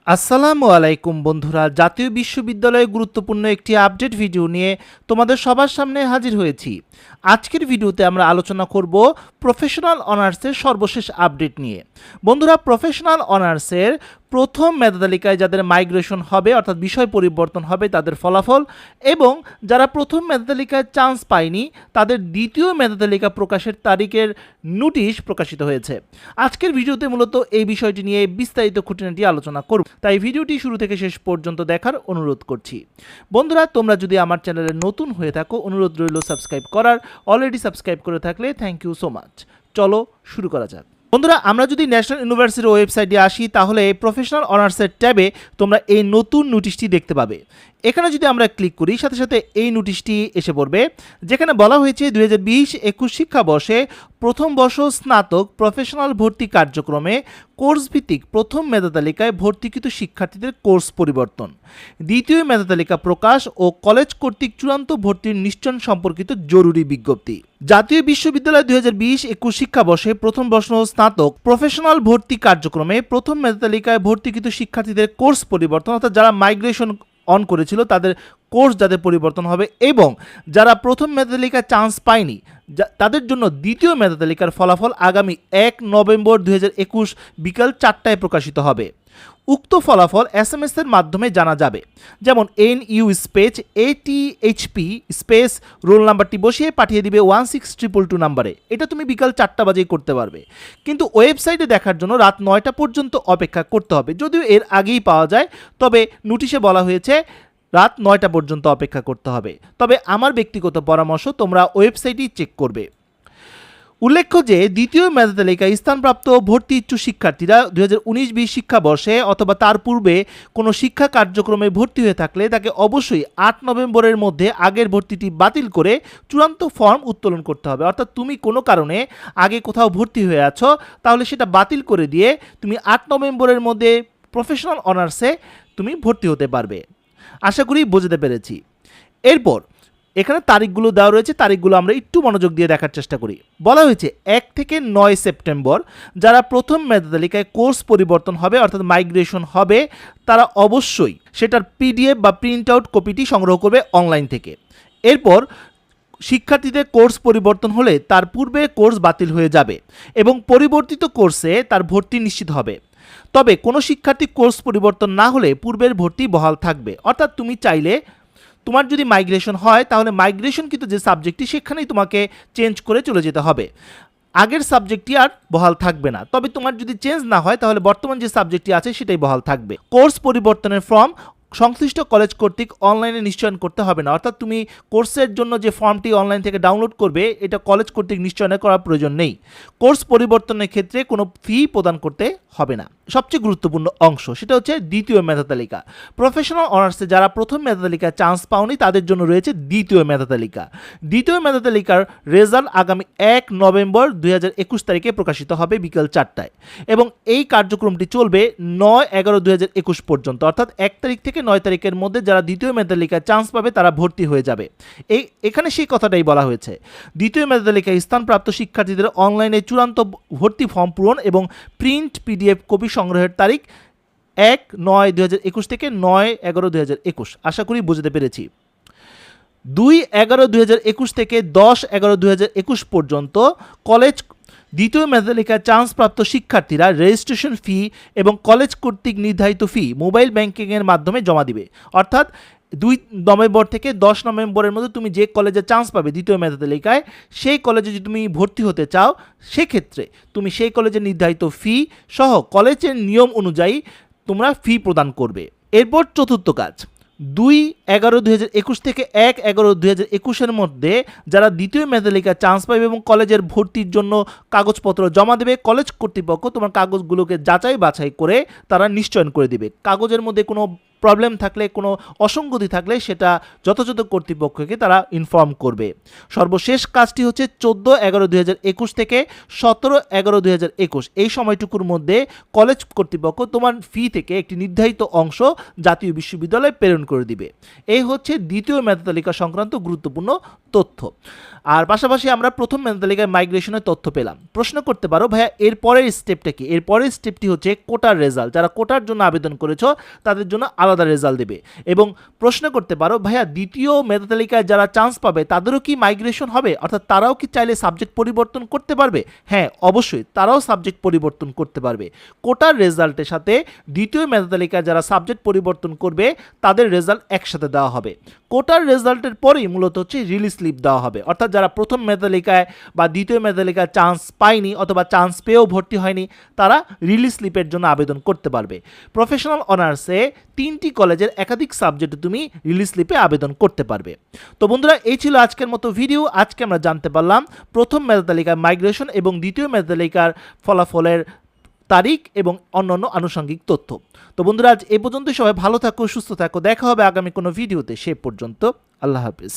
আসসালামু আলাইকুম বন্ধুরা, জাতীয় বিশ্ববিদ্যালয়ে গুরুত্বপূর্ণ একটি আপডেট ভিডিও নিয়ে তোমাদের সবার সামনে হাজির হয়েছি। আজকের ভিডিওতে আমরা আলোচনা করব প্রফেশনাল অনার্সের সর্বশেষ আপডেট নিয়ে। বন্ধুরা, প্রফেশনাল অনার্সের প্রথম মেধা তালিকায় যাদের মাইগ্রেশন হবে অর্থাৎ বিষয় পরিবর্তন হবে তাদের ফলাফল, এবং যারা প্রথম মেধা তালিকায় চান্স পায়নি তাদের দ্বিতীয় মেধা তালিকা প্রকাশের তারিখের নোটিশ প্রকাশিত হয়েছে। আজকের ভিডিওতে মূলত এই বিষয়টি নিয়ে বিস্তারিত খুঁটিনাটি আলোচনা করব, তাই ভিডিওটি শুরু থেকে শেষ পর্যন্ত দেখার অনুরোধ করছি। বন্ধুরা, তোমরা যদি আমার চ্যানেলে নতুন হয়ে থাকো, অনুরোধ রইল সাবস্ক্রাইব করার। অলরেডি সাবস্ক্রাইব করে থাকলে থ্যাংক ইউ সো মাচ। চলো শুরু করা যাক। বন্ধুরা, আমরা যদি ন্যাশনাল ইউনিভার্সিটির ওয়েবসাইটে আসি তাহলে প্রফেশনাল অনার্সের ট্যাবে তোমরা এই নতুন নোটিশটি দেখতে পাবে। এখানে যদি আমরা ক্লিক করি সাথে সাথে এই নোটিশটি এসে পড়বে, যেখানে বলা হয়েছে 2020-21 শিক্ষাবর্ষে প্রথম বর্ষ স্নাতক প্রফেশনাল ভর্তি কার্যক্রমে কোর্স ভিত্তিক প্রথম মেধা তালিকায় ভর্তিকৃত শিক্ষার্থীদের কোর্স পরিবর্তন, দ্বিতীয় মেধা তালিকা প্রকাশ ও কলেজ কর্তৃক চূড়ান্ত ভর্তির নিশ্চয়ন সম্পর্কিত জরুরি বিজ্ঞপ্তি। জাতীয় বিশ্ববিদ্যালয় 2020-21 শিক্ষাবর্ষে প্রথম বর্ষ স্নাতক প্রফেশনাল ভর্তি কার্যক্রমে প্রথম মেধা তালিকায় ভর্তিকৃত শিক্ষার্থীদের কোর্স পরিবর্তন, অর্থাৎ যারা মাইগ্রেশন অন করেছিল তাদের কোর্স যাদের পরিবর্তন হবে, এবং যারা প্রথম মেধা তালিকায় চান্স পায়নি তাদের জন্য দ্বিতীয় মেধা তালিকার ফলাফল আগামী 1 নভেম্বর 2021 বিকাল 4টায় প্রকাশিত হবে। উক্ত ফলাফল SMS এর মাধ্যমে জানা যাবে, যেমন NU space ATHP space role নাম্বারটি বসিয়ে পাঠিয়ে দিবে 16222 নাম্বারে। এটা তুমি বিকাল 4টা বাজেই করতে পারবে, কিন্তু ওয়েবসাইটে দেখার জন্য রাত 9টা পর্যন্ত অপেক্ষা করতে হবে। যদিও এর আগেই পাওয়া যায়, তবে নোটিশে বলা হয়েছে রাত 9টা পর্যন্ত অপেক্ষা করতে হবে। তবে আমার ব্যক্তিগত পরামর্শ, তোমরা ওয়েবসাইটেই চেক করবে। উল্লেখ্য যে দ্বিতীয় মেধা তালিকায় স্থানপ্রাপ্ত ভর্তি ইচ্ছুক শিক্ষার্থীরা 2019-20 শিক্ষাবর্ষে অথবা তার পূর্বে কোনো শিক্ষা কার্যক্রমে ভর্তি হয়ে থাকলে তাকে অবশ্যই 8 নভেম্বরের মধ্যে আগের ভর্তিটি বাতিল করে চূড়ান্ত ফর্ম উত্তোলন করতে হবে। অর্থাৎ তুমি কোনো কারণে আগে কোথাও ভর্তি হয়ে আছো, তাহলে সেটা বাতিল করে দিয়ে তুমি 8 নভেম্বরের মধ্যে প্রফেশনাল অনার্সে তুমি ভর্তি হতে পারবে। আশা করি বুঝতে পেরেছি। এরপর এখানে তারিখগুলো দেওয়া রয়েছে, তারিখগুলো আমরা একটু মনোযোগ দিয়ে দেখার চেষ্টা করি। বলা হয়েছে 1 থেকে 9 সেপ্টেম্বর যারা প্রথম মেধা তালিকায় কোর্স পরিবর্তন হবে অর্থাৎ মাইগ্রেশন হবে, তারা অবশ্যই সেটার PDF বা প্রিন্ট আউট কপিটি সংগ্রহ করবে অনলাইন থেকে। এরপর শিক্ষার্থীদের কোর্স পরিবর্তন হলে তার পূর্বে কোর্স বাতিল হয়ে যাবে এবং পরিবর্তিত কোর্সে তার ভর্তি নিশ্চিত হবে। তবে কোনো শিক্ষার্থী কোর্স পরিবর্তন না হলে পূর্বের ভর্তি বহাল থাকবে। অর্থাৎ তুমি চাইলে, তোমার যদি মাইগ্রেশন হয় তাহলে মাইগ্রেশন কিন্তু যে সাবজেক্টটি সেখানেই তোমাকে চেঞ্জ করে চলে যেতে হবে, আগের সাবজেক্টটি আর বহাল থাকবে না। তবে তোমার যদি চেঞ্জ না হয় তাহলে বর্তমান যে সাবজেক্টটি আছে সেটাই বহাল থাকবে। কোর্স পরিবর্তনের ফর্ম সংশ্লিষ্ট কলেজ কর্তৃক অনলাইনে নিশ্চয়ন করতে হবে না। অর্থাৎ তুমি কোর্সের জন্য যে ফর্মটি অনলাইন থেকে ডাউনলোড করবে এটা কলেজ কর্তৃক নিশ্চয়ন করার প্রয়োজন নেই। কোর্স পরিবর্তনের ক্ষেত্রে কোনো ফি প্রদান করতে হবে না। সবচেয়ে গুরুত্বপূর্ণ অংশ সেটা হচ্ছে দ্বিতীয় মেধা তালিকা। প্রফেশনাল অনার্সে যারা প্রথম মেধা তালিকায় চান্স পাওনি তাদের জন্য রয়েছে দ্বিতীয় মেধা তালিকা। দ্বিতীয় মেধা তালিকার রেজাল্ট আগামী 1 নভেম্বর 2021 তারিখে প্রকাশিত হবে বিকাল 4টায়, এবং এই কার্যক্রমটি চলবে 9/11/2021 পর্যন্ত। অর্থাৎ 1 তারিখ থেকে 9 তারিখের মধ্যে যারা দ্বিতীয় মেধা তালিকায় চান্স পাবে তারা ভর্তি হয়ে যাবে। এখানে সেই কথাটাই বলা হয়েছে। দ্বিতীয় মেধা তালিকায় স্থানপ্রাপ্ত শিক্ষার্থীদের অনলাইনে চূড়ান্ত ভর্তি ফর্ম পূরণ এবং প্রিন্ট PDF কপি সংগ্রহের তারিখ 1/9/2021 থেকে 9/11/2021। আশা করি বুঝতে পেরেছি। 2/11/2021 থেকে 10/11/2021 পর্যন্ত কলেজ দ্বিতীয় মেধা তালিকায় চান্সপ্রাপ্ত শিক্ষার্থীরা রেজিস্ট্রেশন ফি এবং কলেজ কর্তৃক নির্ধারিত ফি মোবাইল ব্যাংকিংয়ের মাধ্যমে জমা দিবে। অর্থাৎ 2 নভেম্বর থেকে 10 নভেম্বরের মধ্যে তুমি যে কলেজে চান্স পাবে দ্বিতীয় মেধা তালিকায়, সেই কলেজে যদি তুমি ভর্তি হতে চাও সেক্ষেত্রে তুমি সেই কলেজের নির্ধারিত ফি সহ কলেজের নিয়ম অনুযায়ী তোমরা ফি প্রদান করবে। এরপর চতুর্থ কাজ, 2/11/2021 থেকে 1/11/2021 মধ্যে যারা দ্বিতীয় মেধা তালিকায় চান্স পাবে এবং কলেজের ভর্তির জন্য কাগজপত্র জমা দেবে, কলেজ কর্তৃপক্ষ তোমার কাগজগুলোকে যাচাই বাছাই করে তারা নিশ্চয়ন করে দিবে। কাগজের মধ্যে কোনো প্রবলেম থাকলে, কোনো অসঙ্গতি থাকলে সেটা যথাযথ কর্তৃপক্ষকে তারা ইনফর্ম করবে। সর্বশেষ কাজটি হচ্ছে 14/11/2021 থেকে 17/11/2021 এই সময়টুকুর মধ্যে কলেজ কর্তৃপক্ষ তোমার ফি থেকে একটি নির্ধারিত অংশ জাতীয় বিশ্ববিদ্যালয়ে প্রেরণ করে দিবে। এই হচ্ছে দ্বিতীয় মেধা তালিকা সংক্রান্ত গুরুত্বপূর্ণ তথ্য। আর পাশাপাশি আমরা প্রথম মেধা তালিকায় মাইগ্রেশনের তথ্য পেলাম। প্রশ্ন করতে পারো ভাইয়া এর পরের স্টেপটা কি? এর পরের স্টেপটি হচ্ছে কোটার রেজাল্ট। যারা কোটার জন্য আবেদন করেছো তাদের জন্য আলাদা রেজাল্ট দেবে। এবং প্রশ্ন করতে পারো ভাইয়া দ্বিতীয় মেধা তালিকায় যারা চান্স পাবে তাদেরও কি মাইগ্রেশন হবে, অর্থাৎ তারাও কি চাইলে সাবজেক্ট পরিবর্তন করতে পারবে? হ্যাঁ, অবশ্যই তারাও সাবজেক্ট পরিবর্তন করতে পারবে। কোটার রেজাল্টের সাথে দ্বিতীয় মেধা তালিকায় যারা সাবজেক্ট পরিবর্তন করবে তাদের রেজাল্ট একসাথে দেওয়া হবে। কোটার রেজাল্টের পরেই মূলত হচ্ছে রিলিজ স্লিপ দেওয়া হবে, অর্থাৎ যারা প্রথম মেধা তালিকায় বা দ্বিতীয় মেধা তালিকায় চান্স পায়নি অথবা চান্স পেয়েও ভর্তি হয়নি তারা রিলিজ স্লিপের জন্য আবেদন করতে পারবে। প্রফেশনাল অনার্সে 3টি কলেজের একাধিক সাবজেক্টে তুমি রিলিজ স্লিপে আবেদন করতে পারবে। তো বন্ধুরা, এই ছিল আজকের মতো ভিডিও। আজকে আমরা জানতে পারলাম প্রথম মেধা তালিকায় মাইগ্রেশন এবং দ্বিতীয় মেধা তালিকার ফলাফলের তারিখ এবং অন্যান্য আনুষঙ্গিক তথ্য। তো বন্ধুরা, আজ এই পর্যন্তই। সবাই ভালো থাকো, সুস্থ থাকো। দেখা হবে আগামী কোনো ভিডিওতে। সে পর্যন্ত আল্লাহ হাফিজ।